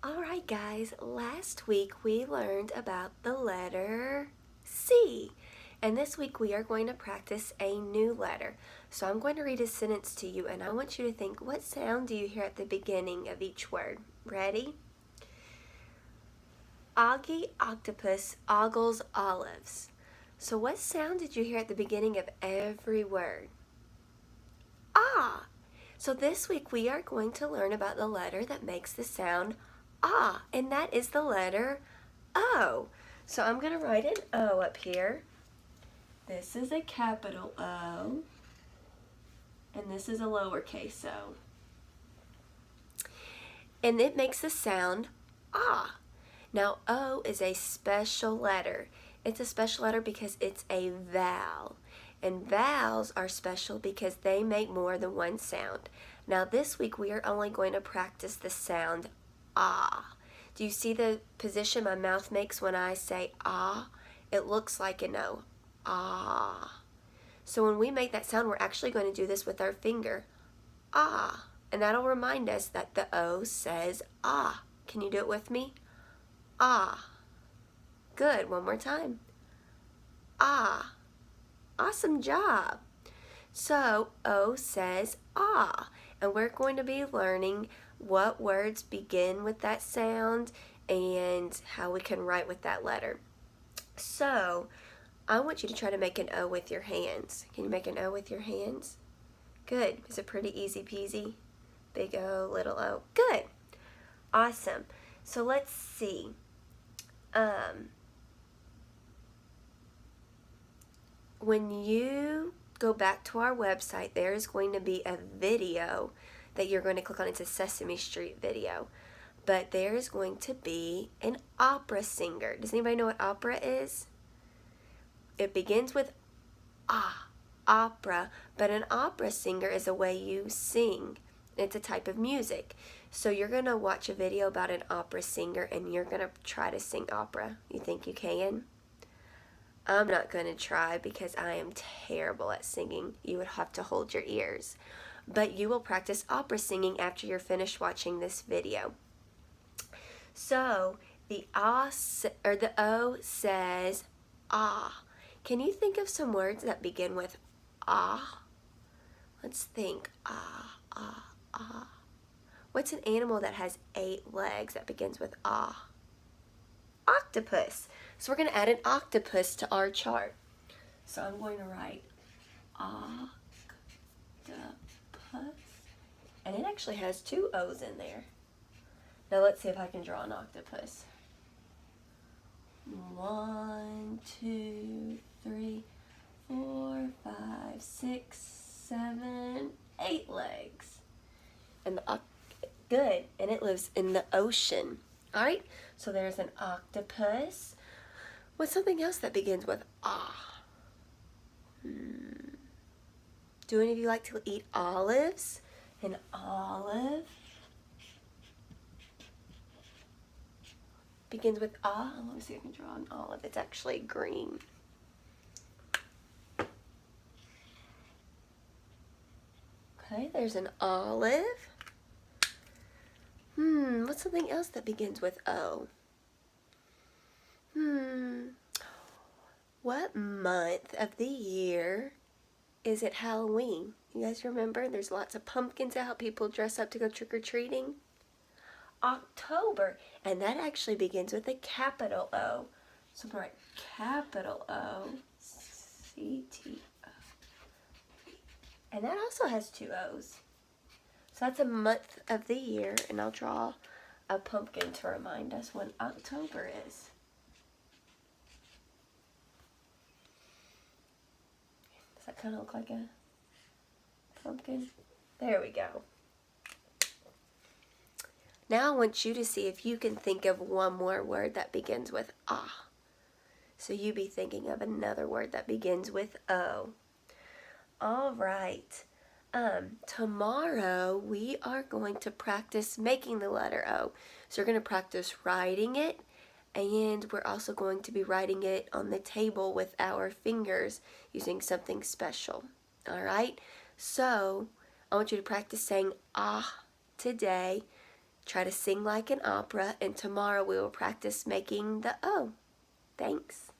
Alright guys, last week we learned about the letter C. And this week we are going to practice a new letter. So I'm going to read a sentence to you and I want you to think, what sound do you hear at the beginning of each word? Ready? Augie octopus ogles olives. So what sound did you hear at the beginning of every word? Ah! So this week we are going to learn about the letter that makes the sound ah, and that is the letter O. So I'm going to write an O up here. This is a capital O, and this is a lowercase o. And it makes the sound ah. Now O is a special letter. It's a special letter because it's a vowel. And vowels are special because they make more than one sound. Now this week we are only going to practice the sound ah. Do you see the position my mouth makes when I say ah? It looks like an O. Ah. So when we make that sound, we're actually going to do this with our finger. Ah. And that'll remind us that the O says ah. Can you do it with me? Ah. Good. One more time. Ah. Awesome job. So O says ah. And we're going to be learning what words begin with that sound and how we can write with that letter. So I want you to try to make an O with your hands. Can you make an O with your hands? Good. Is it pretty easy peasy? Big O, little O. Good. Awesome. So let's see. When you go back to our website, there is going to be a video that you're going to click on. It's a Sesame Street video. But there is going to be an opera singer. Does anybody know what opera is? It begins with ah, opera. But an opera singer is a way you sing. It's a type of music. So you're going to watch a video about an opera singer and you're going to try to sing opera. You think you can? I'm not going to try because I am terrible at singing. You would have to hold your ears. But you will practice opera singing after you're finished watching this video. So the O says ah. Can you think of some words that begin with ah? Let's think. Ah, ah, ah. What's an animal that has 8 legs that begins with ah? Octopus. So we're going to add an octopus to our chart. So I'm going to write octopus. And it actually has 2 O's in there. Now let's see if I can draw an octopus. 1, 2, 3, 4, 5, 6, 7, 8 legs. And good. And it lives in the ocean. Alright, so there's an octopus. What's something else that begins with ah? Do any of you like to eat olives? An olive begins with ah. Let me see if I can draw an olive. It's actually green. Okay, there's an olive. What's something else that begins with O? What month of the year is it Halloween? You guys remember? There's lots of pumpkins out. People dress up to go trick-or-treating. October. And that actually begins with a capital O. So I'm going to write capital O, C-T-O. And that also has 2 O's. So that's a month of the year, and I'll draw a pumpkin to remind us when October is. Does that kind of look like a pumpkin? There we go. Now I want you to see if you can think of one more word that begins with ah. So you be thinking of another word that begins with O. All right. Tomorrow we are going to practice making the letter O. So we're going to practice writing it, and we're also going to be writing it on the table with our fingers using something special. All right? So I want you to practice saying ah today. Try to sing like an opera, and tomorrow we will practice making the O. Thanks.